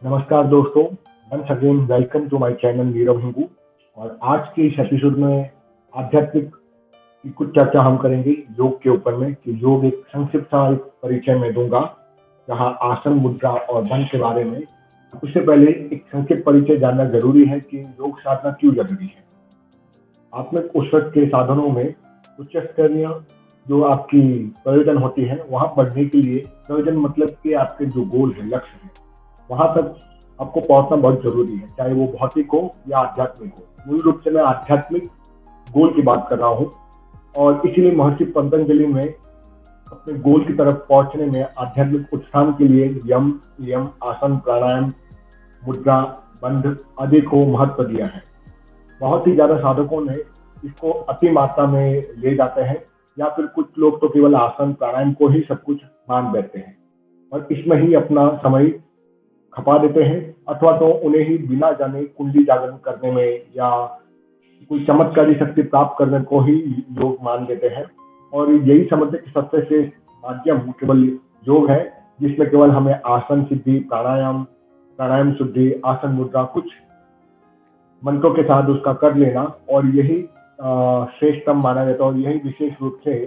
नमस्कार दोस्तों, once again welcome to my channel Nirav Hingu. और आज के इस एपिसोड में आध्यात्मिक की कुछ चर्चा हम करेंगे योग के ऊपर में कि योग एक संक्षिप्त सा एक परिचय मैं दूंगा, जहां आसन, मुद्रा और बंध के बारे में। उससे पहले एक संक्षिप्त परिचय जानना जरूरी है कि योग साधना क्यों जरूरी है। आत्मिक उसरत के साधनों में उच्च स्तरीय जो आपकी प्रयोजन होती है, वहां बढ़ने के लिए प्रयोजन मतलब कि आपके जो गोल है, लक्ष्य है, वहां तक आपको पहुंचना बहुत जरूरी है, चाहे वो भौतिक हो या आध्यात्मिक हो। मूल रूप से मैं आध्यात्मिक गोल की बात कर रहा हूँ, और इसीलिए महर्षि पतंजलि में अपने गोल की तरफ पहुंचने में आध्यात्मिक उत्थान के लिए यम, नियम, आसन, प्राणायाम, मुद्रा, बंध आदि को महत्व दिया है। बहुत ही ज्यादा साधकों ने इसको अति मात्रा में ले जाते हैं, या फिर कुछ लोग तो केवल आसन प्राणायाम को ही सब कुछ मान बैठते हैं और इसमें ही अपना समय खपा देते हैं, अथवा तो उन्हें ही बिना जाने कुंडली जागरण करने में या कोई चमत्कारी शक्ति प्राप्त करने को ही योग मान लेते हैं। और यही समझते कि सबसे श्रेष्ठ माध्यम केवल योग है, जिसमें केवल हमें आसन सिद्धि, प्राणायाम, प्राणायाम शुद्धि, आसन मुद्रा कुछ मंत्रों के साथ उसका कर लेना, और यही श्रेष्ठतम माना जाता है। और यही विशेष रूप से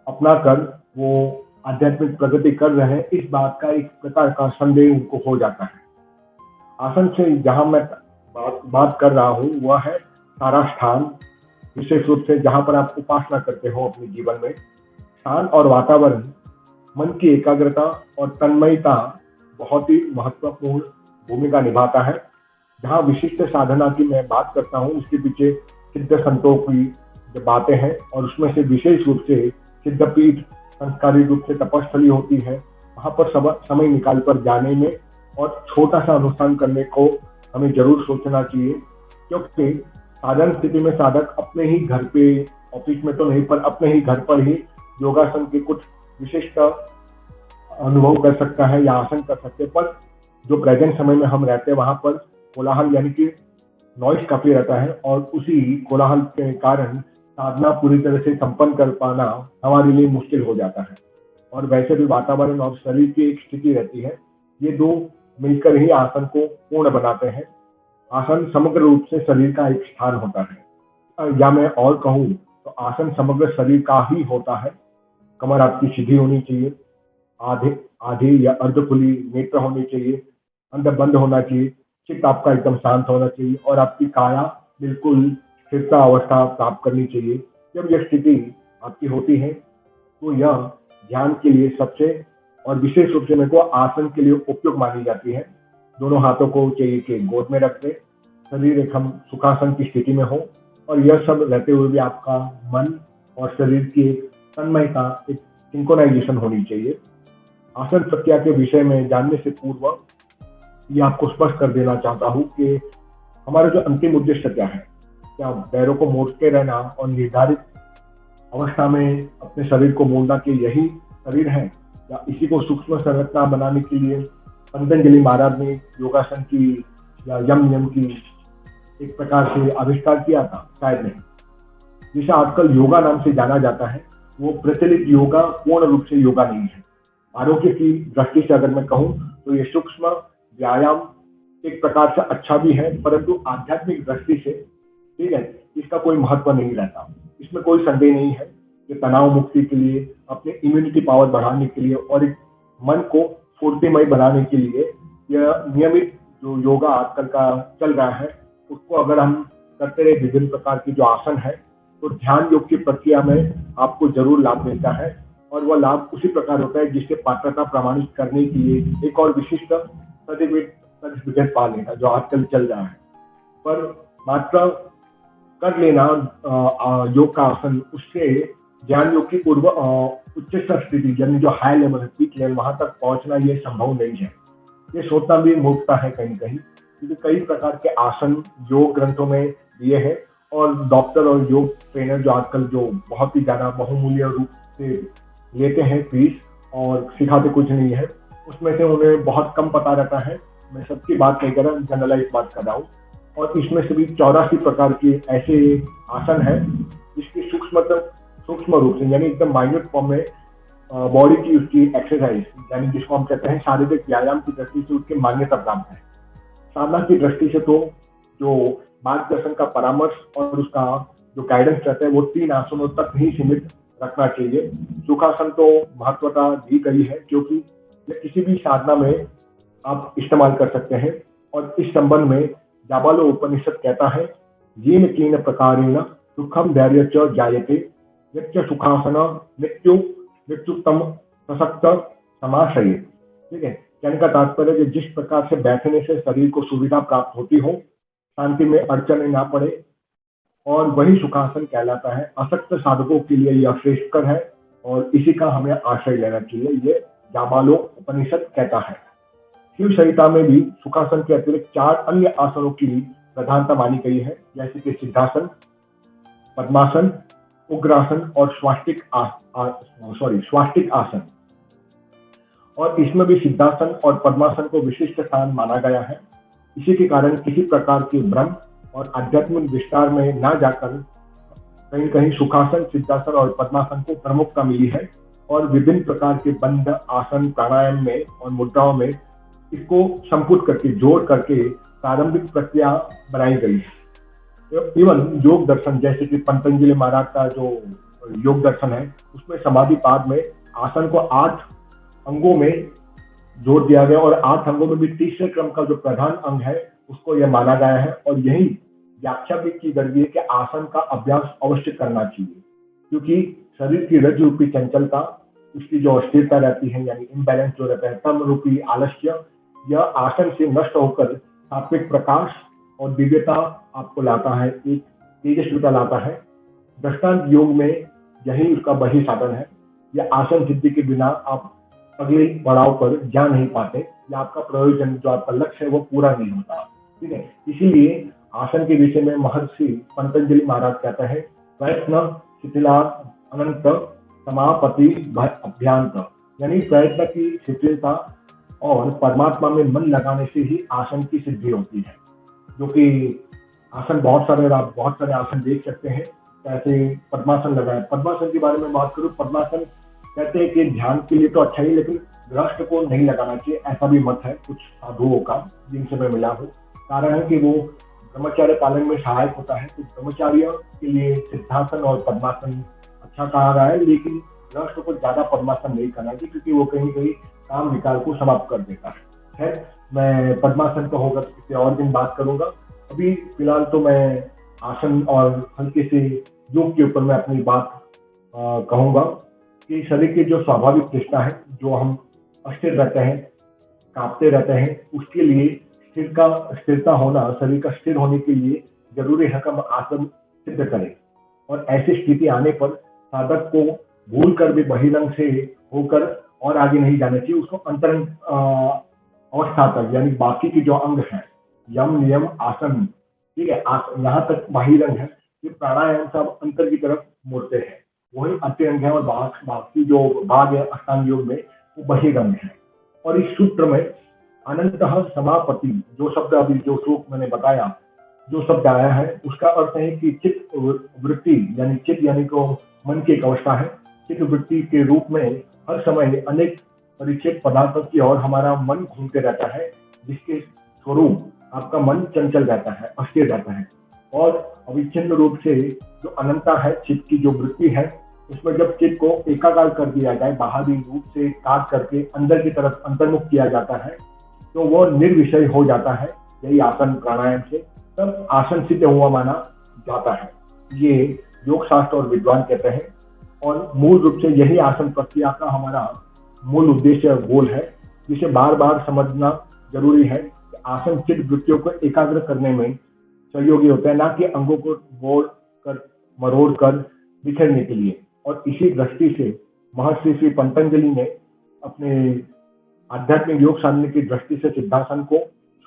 अपना कर वो आध्यात्मिक प्रगति कर रहे हैं, इस बात का एक प्रकार का संदेह उनको हो जाता है। आसन से जहां मैं बात कर रहा हूँ वह है सारा स्थान, विशेष रूप से जहां पर आप उपासना करते हो अपने जीवन में। स्थान और वातावरण, मन की एकाग्रता और तन्मयता बहुत ही महत्वपूर्ण भूमिका निभाता है। जहाँ विशिष्ट साधना की मैं बात करता हूँ, उसके पीछे सिद्ध संतों की जो बातें हैं, और उसमें से विशेष रूप से सिद्धपीठ संस्कारी रूप से तपस्थली होती है। वहां पर समय निकाल कर जाने में और छोटा सा अनुष्ठान करने को हमें जरूर सोचना चाहिए, क्योंकि साधारण स्थिति में साधक अपने ही घर पे, ऑफिस में तो नहीं पर अपने ही घर पर ही योगासन के कुछ विशिष्ट अनुभव कर सकता है या आसन कर सकते हैं। पर जो प्रेजेंट समय में हम रहते हैं वहां पर कोलाहल यानी कि नॉइस काफी रहता है, और उसी कोलाहल के कारण साधना पूरी तरह से संपन्न कर पाना हमारे लिए मुश्किल हो जाता है। और वैसे भी वातावरण और शरीर की एक स्थिति रहती है, ये दो मिलकर ही आसन को पूर्ण बनाते हैं। आसन समग्र रूप से शरीर का एक स्थान होता है, या मैं और कहूँ तो आसन समग्र शरीर का ही होता है। कमर आपकी सीधी होनी चाहिए, आधे आधे या अर्धखुली नेत्र होनी चाहिए, अंदर बंद होना चाहिए, चित्त आपका एकदम शांत होना चाहिए, और आपकी काया बिल्कुल स्थिरता अवस्था प्राप्त करनी चाहिए। जब यह स्थिति आपकी होती है तो यह ध्यान के लिए सबसे, और विशेष रूप से मेरे को आसन के लिए उपयोग मानी जाती है। दोनों हाथों को चाहिए कि गोद में रखते, शरीर एक हम सुखासन की स्थिति में हो, और यह सब रहते हुए भी आपका मन और शरीर की एक तन्मयता, एक सिंक्रोनाइजेशन होनी चाहिए। आसन प्रक्रिया के विषय में जानने से पूर्व ये आपको स्पष्ट कर देना चाहता हूँ कि हमारा जो अंतिम उद्देश्य क्या है। क्या पैरों को मोड़ते रहना और निर्धारित अवस्था में अपने शरीर को मोड़ना कि यही शरीर है, या इसी को सूक्ष्म संरचना बनाने के लिए पतंजलि महाराज ने योगासन की या यम नियम की एक प्रकार से आविष्कार किया था? शायद नहीं। जिसे आजकल योगा नाम से जाना जाता है, वो प्रचलित योगा पूर्ण रूप से योगा नहीं है। आरोग्य की दृष्टि से अगर मैं कहूँ तो ये सूक्ष्म व्यायाम एक प्रकार से अच्छा भी है, परंतु आध्यात्मिक दृष्टि से, ठीक है, इसका कोई महत्व नहीं रहता। इसमें कोई संदेह नहीं है कि तनाव मुक्ति के लिए, अपने इम्यूनिटी पावर बढ़ाने के लिए और एक मन को फुर्तीमय बनाने के लिए यह नियमित जो योगा आजकल का चल रहा है, उसको अगर हम करते रहे, विभिन्न प्रकार की जो आसन है, तो ध्यान योग की प्रक्रिया में आपको जरूर लाभ मिलता है। और वह लाभ उसी प्रकार होता है जिससे पात्रता प्रमाणित करने के लिए एक और विशिष्ट सर्टिफिकेट पा लेना, जो आजकल चल रहा है। पर मात्र कर लेना योग का आसन, उससे ज्ञान योग की पूर्व उच्च स्थिति यानी जो हाई लेवल है, पीक लेवल, वहां तक पहुंचना ये संभव नहीं है। ये सोचना भी मूर्खता है कहीं कहीं, क्योंकि कई प्रकार के आसन योग ग्रंथों में दिए हैं, और डॉक्टर और योग ट्रेनर जो आजकल जो बहुत ही ज्यादा बहुमूल्य रूप से लेते हैं फीस और सिखाते कुछ नहीं है, उसमें से उन्हें बहुत कम पता रहता है। मैं सबकी बात नहीं कर रहा, जनरलाइज बात कर रहा हूँ। और इसमें से भी 84 प्रकार के ऐसे आसन है जिसकी सूक्ष्म रूप से यानी एकदम माइन्यूट फॉर्म में बॉडी की उसकी एक्सरसाइज यानी जिसको हम कहते हैं शारीरिक व्यायाम की दृष्टि से उसकी मान्यता प्राप्त है। साधना की दृष्टि से तो जो मार्गदर्शन का परामर्श और उसका जो गाइडेंस रहता है वो 3 आसनों तक ही सीमित रखना चाहिए। सुखासन तो महत्वता दी गई है क्योंकि ये किसी भी साधना में आप इस्तेमाल कर सकते हैं। और इस संबंध में जाबालो उपनिषद कहता है, येन केन प्रकारेण सुखम धैर्य च जायते यच्च सुखासन मृत्युतम सशक्त समाशय। ठीक है, कहने का तात्पर्य कि जिस प्रकार से बैठने से शरीर को सुविधा प्राप्त होती हो, शांति में अड़चने ना पड़े, और वही सुखासन कहलाता है। असक्त साधकों के लिए यह श्रेष्ठकर है और इसी का हमें आश्रय लेना चाहिए, ये जाबालो उपनिषद कहता है। शिव संहिता में भी सुखासन के अतिरिक्त 4 अन्य आसनों की प्रधानता मानी गई है, जैसे कि सिद्धासन, पद्मासन, उग्रासन और स्वास्तिक आसन। और इसमें भी सिद्धासन और पद्मासन को विशिष्ट स्थान माना गया है। इसी के कारण किसी प्रकार के भ्रम और आध्यात्मिक विस्तार में ना जाकर कहीं कहीं सुखासन, सिद्धासन और पद्मासन को प्रमुखता मिली है और विभिन्न प्रकार के बंध आसन, प्राणायाम में और मुद्राओं में इसको संपुट करके, जोड़ करके प्रारंभिक प्रक्रिया बनाई गई है। इवन योग दर्शन, जैसे कि पतंजलि महाराज का जो योग दर्शन है, उसमें समाधि पाद में आसन को 8 अंगों में जोड़ दिया गया और 8 अंगों में भी तीसरे क्रम का जो प्रधान अंग है उसको यह माना गया है। और यही व्याख्या भी की गई है कि आसन का अभ्यास अवश्य करना चाहिए, क्योंकि शरीर की रज रूपी चंचलता, उसकी जो अस्थिरता रहती है, यानी इम्बैलेंस जो रहता है, तम रूपी आलस्य, यह आसन से नष्ट होकर सात्विक प्रकाश और दिव्यता आपको लाता है, एक तेजस्विता लाता है। दृष्टांत योग में यही उसका वही साधन है। यह आसन सिद्धि के बिना आप अगले पड़ाव पर जा नहीं पाते, या आपका प्रयोजन, जो आपका लक्ष्य है, वो पूरा नहीं होता। ठीक है, इसीलिए आसन के विषय में महर्षि पतंजलि महाराज कहते हैं, प्रयत्न शिथिला अनंत समापति अभ्यांत, यानी प्रयत्न की शिथिलता और परमात्मा में मन लगाने से ही आसन की सिद्धि होती है। जो कि आसन बहुत सारे आसन देख सकते हैं। कैसे पद्मासन लगाए, पद्मासन के बारे में बात करूं, पद्मासन कहते हैं कि ध्यान के लिए तो अच्छा ही, लेकिन गृहस्थ को नहीं लगाना चाहिए, ऐसा भी मत है कुछ साधुओं का जिनसे मैं मिला हूँ। कारण है कि वो ब्रह्मचर्य पालन में सहायक होता है, तो ब्रह्मचार्य के लिए सिद्धासन और पद्मासन अच्छा कहा रहा है, लेकिन गृहस्थ को ज्यादा पद्मासन नहीं करना चाहिए, क्योंकि वो कहीं कहीं काम विकाल को समाप्त कर देता है। मैं पद्मासन का होगा तो किसी और दिन बात करूंगा। अभी फिलहाल तो मैं आसन और हल्के से योग के ऊपर मैं अपनी बात कहूंगा कि शरीर की जो स्वाभाविक तृष्णा है, जो हम अस्थिर रहते हैं, कांपते रहते हैं, उसके लिए स्थिरता होना, शरीर का स्थिर होने के लिए जरूरी है कि हम आसन सिद्ध करें। और ऐसी स्थिति आने पर साधक को भूल कर भी बहिरंग से होकर और आगे नहीं जाना चाहिए, उसको अंतरंग अवस्था तक, यानी बाकी की जो अंग है, यम नियम आसन, ठीक है, यहाँ तक बहिरंग है, ये प्राणायाम सब अंतर की तरफ मुड़ते हैं, वही अंतरंग है। और बाकी जो भाग है अष्टांग योग में, वो बहिरंग है। और इस सूत्र में अनंतः समापति, जो शब्द अभी जो श्लोक मैंने बताया, जो शब्द आया है, उसका अर्थ है कि चित्त वृत्ति, यानी चित्त यानी को मन की एक अवस्था है। चित्त वृत्ति के रूप में हर समय अनेक परिचित पदार्थों की ओर हमारा मन घूमते रहता है, जिसके स्वरूप आपका मन चंचल रहता है, अस्थिर रहता है। और अविच्छिन्न रूप से जो अनंता है, चित्त की जो वृत्ति है, उसमें जब चित्त को एकाकार कर दिया जाए, बाहरी रूप से काट करके अंदर की तरफ अंतर्मुख किया जाता है, तो वो निर्विषय हो जाता है, यही आसन प्राणायाम से, तब आसन सिद्ध हुआ माना जाता है। ये योग शास्त्र और विद्वान कहते हैं। और मूल रूप से यही आसन प्रक्रिया का हमारा मूल उद्देश्य गोल है, जिसे बार बार समझना जरूरी है कि आसन चित्त वृत्तियों को एकाग्र करने में सहयोगी होता है, ना कि अंगों को मोड़ कर मरोड़ कर बिखरने के लिए। और इसी दृष्टि से महर्षि श्री पतंजलि ने अपने आध्यात्मिक योग साधने की दृष्टि से सिद्धासन को,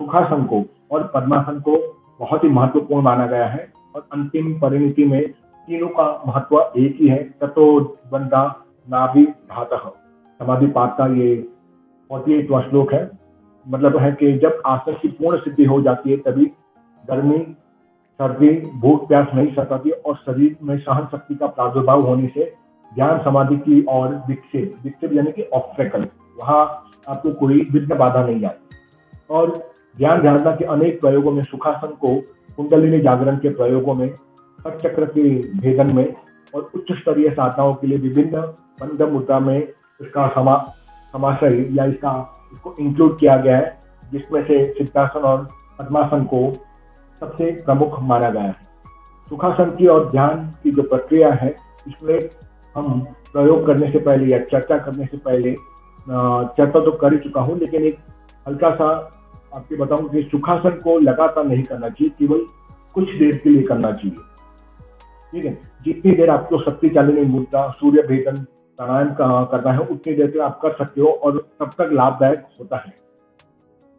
सुखासन को और पद्मासन को बहुत ही महत्वपूर्ण माना गया है। और अंतिम परिणति में तीनों का महत्व एक ही है, ततो बंधा नाभि धातः, समाधि पाठ का ये 48वां श्लोक है। मतलब है कि जब आसन की पूर्ण सिद्धि हो जाती है, तभी गर्मी, सर्दी, भूख प्यास नहीं सताती और शरीर में सहन शक्ति का प्रादुर्भाव होने से ध्यान समाधि की और विक्षेप यानी कि ऑब्स्टेकल, वहां आपको कोई विघ्न बाधा नहीं आती। और ध्यान धारणा के अनेक प्रयोगों में सुखासन को कुंडलिनी जागरण के प्रयोगों में, चक्र के भेदन में और उच्च स्तरीय साधनाओं के लिए विभिन्न बंध मुद्रा में इसका समाशय या इसको इंक्लूड किया गया है, जिसमें से सिद्धासन और पद्मासन को सबसे प्रमुख माना गया है। सुखासन की और ध्यान की जो प्रक्रिया है, इसमें हम प्रयोग करने से पहले या चर्चा करने से पहले चर्चा तो कर ही चुका हूँ, लेकिन एक हल्का सा आपको बताऊं कि सुखासन को लगातार नहीं करना चाहिए, केवल कुछ देर के लिए करना चाहिए। ठीक है, जितनी देर आपको शक्तिशालिनी मुद्रा, सूर्य भेदन, प्राणायाम करना है, उतनी देर तक आप कर सकते हो और तब तक लाभदायक होता है।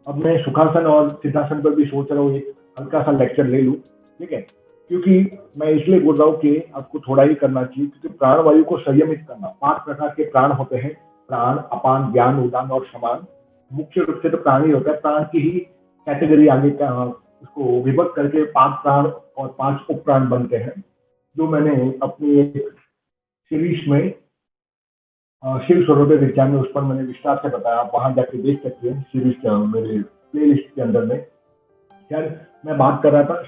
अब मैं सुखासन और सिद्धासन पर भी सोच रहा हूँ एक हल्का सा लेक्चर ले लूँ। ठीक है, क्योंकि मैं इसलिए बोल रहा हूँ कि आपको थोड़ा ही करना चाहिए, क्योंकि प्राणवायु को संयमित करना, 5 प्रकार के प्राण होते हैं, प्राण, अपान, ज्ञान, उदान और समान। मुख्य रूप से तो प्राण ही होता है, प्राण की ही कैटेगरी आगे उसको विभक्त करके 5 प्राण और 5 उपप्राण बनते हैं, जो मैंने अपनी एक सीरीज में शिव स्वरूप विज्ञान में उस पर मैंने विस्तार से बताया, आप वहां जाके देख सकते हैं सीरीज के मेरे प्ले लिस्ट के अंदर में। यार मैं बात कर रहा था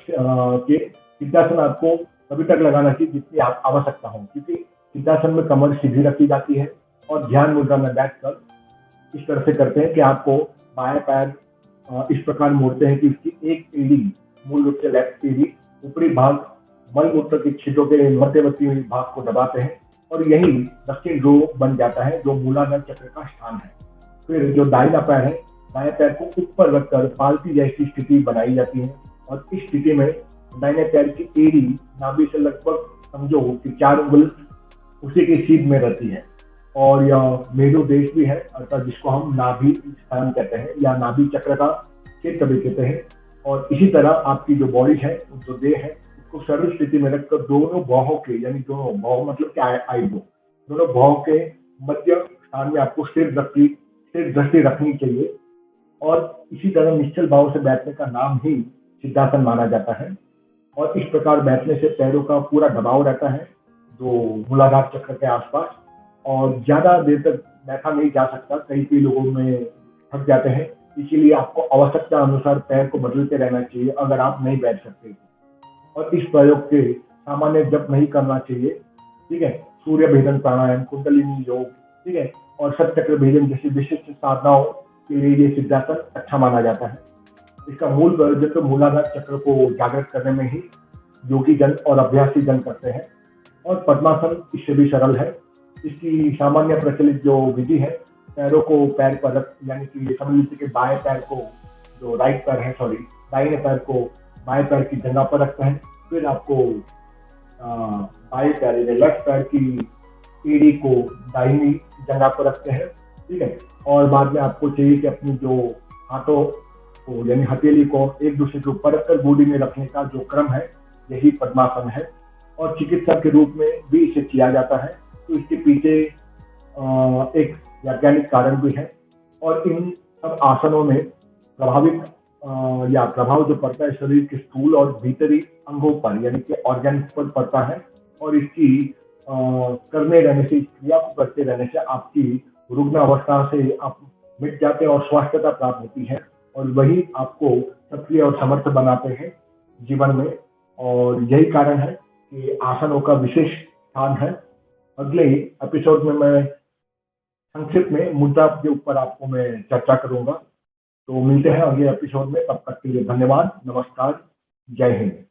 कि सिद्धासन आपको तभी तक लगाना चाहिए जितनी आवश्यकता हो, क्योंकि सिद्धासन में कमर सीधी रखी जाती है और ध्यान मुद्रा में बैठकर इस तरह से करते हैं कि आपको बाएं पैर इस प्रकार मोड़ते हैं कि उसकी एक एड़ी, मूल रूप से लेफ्ट एड़ी, ऊपरी भाग मलमूत्र की छिद्रों के मध्यवर्ती भाग को दबाते हैं और यही दक्षिण ध्रुव बन जाता है, जो मूलाधार चक्र का स्थान है। फिर जो दाहिना पैर है, दाएं पैर को ऊपर रखकर पालती जैसी स्थिति बनाई जाती है और इस स्थिति में दाहिने पैर की एड़ी नाभि से लगभग समझो कि 4 उंगल उसी की सीध में रहती है और यह मेरु देश भी है, अर्थात जिसको हम नाभि स्थान कहते हैं या नाभि चक्र का क्षेत्र भी कहते हैं। और इसी तरह आपकी जो बॉडी है, जो देह है, उसको सरल स्थिति में रखकर दोनों बाहों के, यानी दोनों बाहों मतलब क्या है, आईब्रो, दोनों बाहों के मध्य स्थान में आपको स्थिर दृष्टि रखनी चाहिए और इसी तरह निश्चल भाव से बैठने का नाम ही सिद्धासन माना जाता है। और इस प्रकार बैठने से पैरों का पूरा दबाव रहता है जो मूलाधार चक्र के आसपास, और ज्यादा देर तक बैठा नहीं जा सकता, कई लोगों में थक जाते हैं, इसीलिए आपको आवश्यकता अनुसार पैर को बदलते रहना चाहिए अगर आप नहीं बैठ सकते। और इस प्रयोग के सामान्य जप नहीं करना चाहिए। ठीक है, सूर्य भेदन प्राणायाम, कुंडलिनी योग, ठीक है, और सतचक्र भेदन जैसी विशिष्ट साधनाओं के लिए ये सिद्धासन अच्छा माना जाता है। इसका मूल प्रयोजन तो मूलाधार चक्र को जागृत करने में ही योगी जन और अभ्यासी जन करते हैं। और पद्मासन इससे भी सरल है। इसकी सामान्य प्रचलित जो विधि है, पैरों को पैर पर रख, यानी कि समझ लीजिए कि बाएं पैर को, जो राइट पैर है, सॉरी, दाहिने पैर को बाएं पैर की जगह पर रखते हैं, फिर आपको बाएं पैर लेफ्ट पैर की एड़ी को दाहिनी जगह पर रखते हैं। ठीक है, और बाद में आपको चाहिए कि अपनी जो हाथों को, यानी हथेली को एक दूसरे के ऊपर रखकर बॉडी में रखने का जो क्रम है, यही पद्मासन है। और चिकित्सा के रूप में भी इसे किया जाता है, तो इसके पीछे एक वैज्ञानिक कारण भी है। और इन सब आसनों में प्रभाव जो पड़ता है शरीर के स्थूल और भीतरी अंगों पर, यानी कि ऑर्गन्स पर पड़ता है, और इसकी करने रहने से, क्रिया को करते रहने से आपकी रुग्ण अवस्था से आप मिट जाते हैं और स्वास्थ्यता प्राप्त होती है, और वही आपको सक्रिय और समर्थ बनाते हैं जीवन में। और यही कारण है कि आसनों का विशेष स्थान है। अगले एपिसोड में मैं संक्षिप्त में मुद्रा के ऊपर आपको मैं चर्चा करूंगा। तो मिलते हैं अगले एपिसोड में, तब तक के लिए धन्यवाद, नमस्कार, जय हिंद।